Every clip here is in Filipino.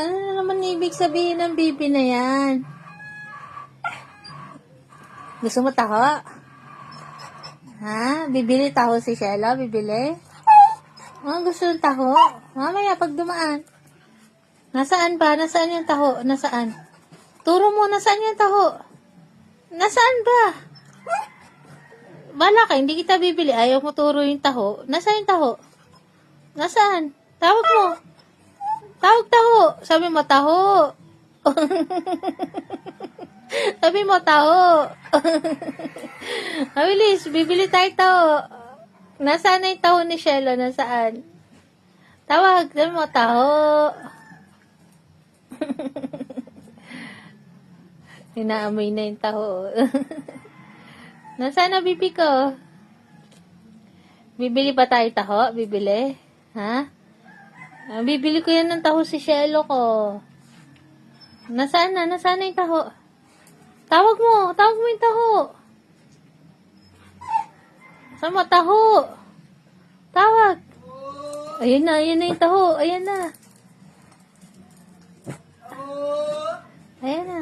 Ano na naman ibig sabihin ng bibi na yan? Gusto mo taho? Ha? Bibili taho si Shelo? Bibili? Gusto ng taho? Mamaya pag dumaan. Nasaan ba? Nasaan yung taho? Nasaan? Turo mo, nasaan yung taho? Nasaan ba? Bala ka, hindi kita bibili. Ayaw mo turo yung taho. Nasaan yung taho? Nasaan? Tawag mo. Tawag taho. Sabi mo, taho. Sabi mo, taho. Mabilis, bibili tayo taho. Nasaan na yung taho ni Shelo? Nasaan? Tawag. Sabi mo, taho. Inaamoy na yung taho. Nasaan na bibi ko? Bibili pa tayo taho? Bibili? Ha? Bibili ko yan ng taho si Shelo ko. Nasaan na? Nasaan na yung taho? Tawag mo. Tawag mo yung taho. Saan mo? Taho. Tawag. Ayun na yung taho. Ayan na. Ayan na.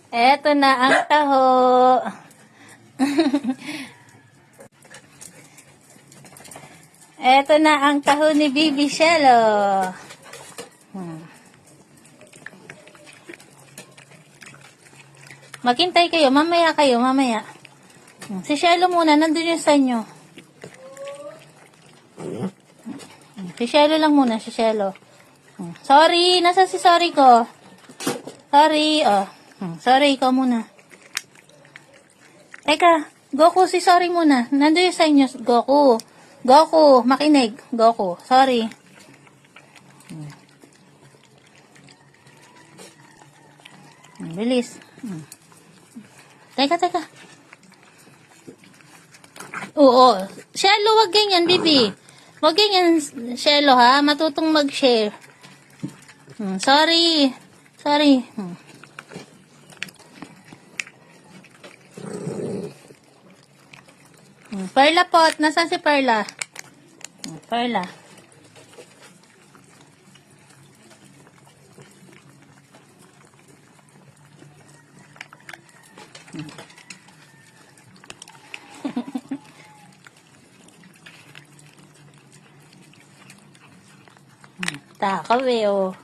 Eto na ang taho. Eto na ang taho ni Bibi Shelo. Maghintay kayo. Mamaya kayo. Mamaya. Si Shelo muna. Nandun yung sa inyo. Si Shelo lang muna. Si Shelo. Sorry. Nasa si sorry ko? Sorry. Oh. Sorry, ikaw muna. Teka, Goku, si sorry muna. Nandun yung sa inyo, Goku. Goku, makinig. Goku, sorry. Bilis. Teka. Oo. Shelo, wag ganyan, bibi. Wag ganyan, Shelo, ha? Matutong mag-share. Sorry. Sorry. Perla pot. Nasaan si Perla? Perla. Takaw eh, oh.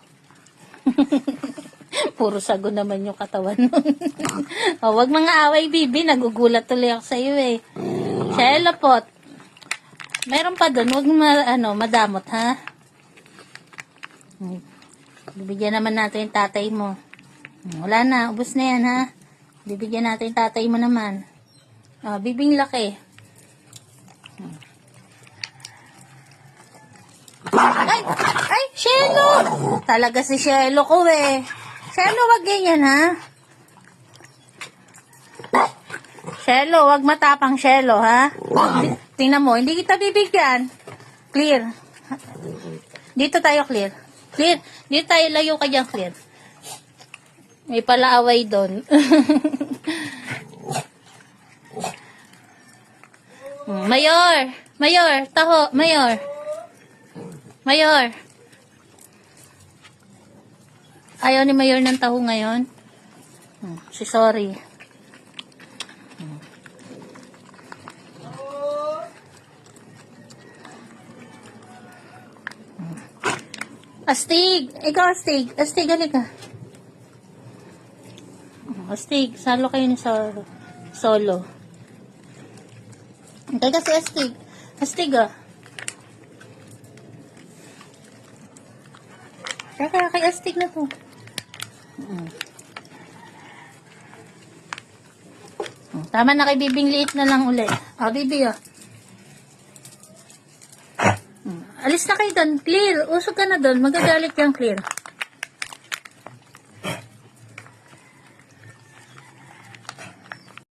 Puro sago naman yung katawan nun. Oh, wag mga away, bibi. Nagugulat tuloy ako sa iyo eh. Shelo pot. Meron pa doon. Huwag madamot, ha? Bibigyan naman natin yung tatay mo. Wala na. Ubus na yan, ha? Bibigyan natin yung tatay mo naman. Bibing laki. Ay, Shelo! Talaga si Shelo ko, eh. Shelo, wag ganyan, ha? Shelo, wag matapang, Shelo, ha? Tingnan mo, hindi kita bibigyan. Clear. Dito tayo, clear. Clear. Dito tayo, layo ka dyan, clear. May palaaway doon. Mayor! Mayor! Taho! Mayor! Mayor! Ayaw ni Mayor ng taho ngayon? Si sorry. Astig! Ikaw, Astig. Astig, halika. Astig, salo kayo ni Solo. Teka si Astig. Astig, ah. Teka, kay Astig na to. Tama na, kay Bibing liit na lang ulit. Bibi, ah. Alis na kayo doon. Clear. Usog ka na doon. Magagalit yung clear.